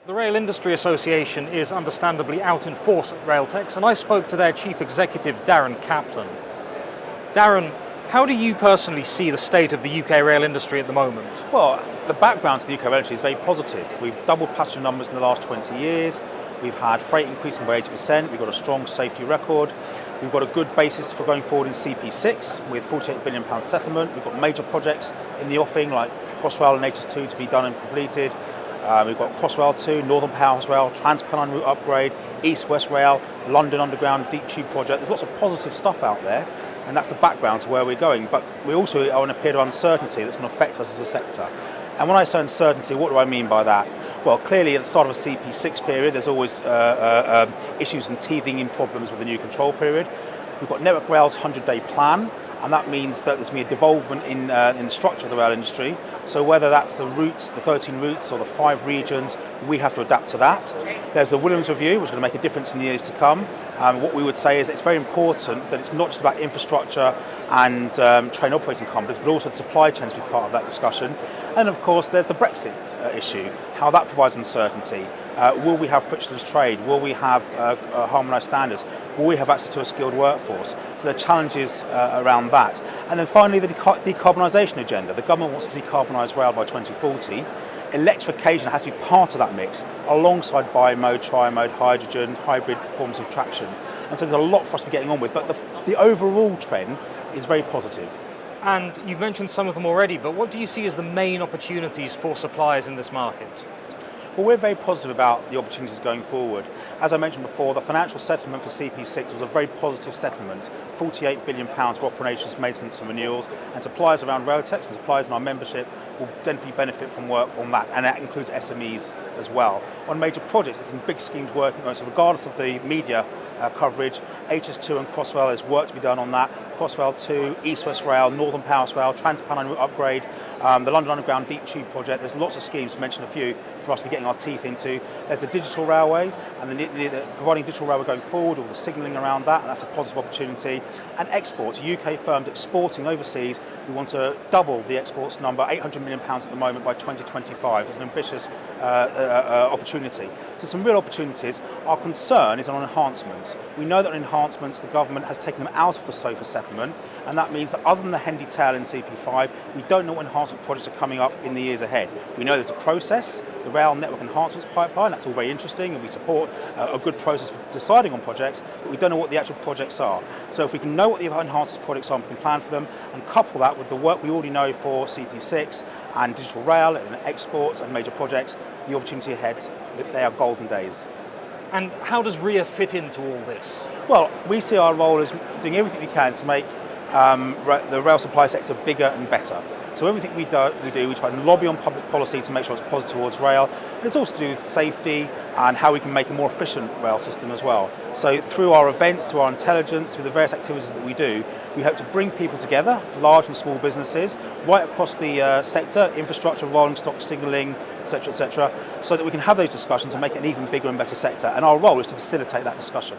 The Rail Industry Association is understandably out in force at Railtex, and I spoke to their chief executive, Darren Caplan. Darren, how do you personally see the state of the UK rail industry at the moment? Well, the background to the UK rail industry is very positive. We've doubled passenger numbers in the last 20 years. We've had freight increasing by 80%. We've got a strong safety record. We've got a good basis for going forward in CP6 with £48 billion settlement. We've got major projects in the offing like Crossrail and HS2 to be done and completed. We've got Crossrail 2, Northern Powerhouse Rail, Trans-Pennine Route upgrade, East-West Rail, London Underground Deep Tube project. There's lots of positive stuff out there, and that's the background to where we're going. But we also are in a period of uncertainty that's going to affect us as a sector. And when I say uncertainty, what do I mean by that? Well, clearly at the start of a CP6 period, there's always issues and teething in problems with the new control period. We've got Network Rail's 100-day plan, and that means that there's going to be a devolvement in the structure of the rail industry. So whether that's the routes, the 13 routes, or the 5 regions, we have to adapt to that. There's the Williams Review, which is going to make a difference in the years to come. What we would say is it's very important that it's not just about infrastructure and train operating companies, but also the supply chains to be part of that discussion. And of course, there's the Brexit issue, how that provides uncertainty. Will we have frictionless trade? Will we have harmonised standards? Will we have access to a skilled workforce? So there are challenges around that. And then finally, the decarbonisation agenda. The government wants to decarbonise rail by 2040. Electrification has to be part of that mix, alongside bi-mode, tri-mode, hydrogen, hybrid forms of traction. And so there's a lot for us to be getting on with, but the overall trend is very positive. And you've mentioned some of them already, but what do you see as the main opportunities for suppliers in this market? Well, we're very positive about the opportunities going forward. As I mentioned before, the financial settlement for CP6 was a very positive settlement, £48 billion for operations, maintenance and renewals, and suppliers around Railtex and suppliers in our membership will definitely benefit from work on that, and that includes SMEs as well. On major projects, there's some big schemes working on, so regardless of the media coverage, HS2 and Crossrail, there's work to be done on that. Crossrail 2, East-West Rail, Northern Powerhouse Rail, Trans-Pennine Route upgrade, the London Underground Deep Tube project. There's lots of schemes, to mention a few, for us to be getting our teeth into. There's the digital railways, and providing digital railway going forward, all the signalling around that, and that's a positive opportunity. And exports, UK firms exporting overseas, we want to double the exports number, £800 million at the moment by 2025. It's an ambitious opportunity. So some real opportunities. Our concern is on enhancements. We know that on enhancements, the government has taken them out of the SOFA settlement, and that means that other than the Hendy Tail in CP5, we don't know what enhancement projects are coming up in the years ahead. We know there's a process, the Rail Network Enhancements Pipeline, that's all very interesting, and we support a good process for deciding on projects, but we don't know what the actual projects are. So if we can know what the enhancements projects are, we can plan for them, and couple that with the work we already know for CP6 and digital rail and exports and major projects, the opportunity ahead, they are golden days. And how does RIA fit into all this? Well, we see our role as doing everything we can to make the rail supply sector bigger and better. So everything we try and lobby on public policy to make sure it's positive towards rail. But it's also to do with safety and how we can make a more efficient rail system as well. So through our events, through our intelligence, through the various activities that we do, we hope to bring people together, large and small businesses, right across the sector, infrastructure, rolling stock, signalling, etc., so that we can have those discussions and make it an even bigger and better sector. And our role is to facilitate that discussion.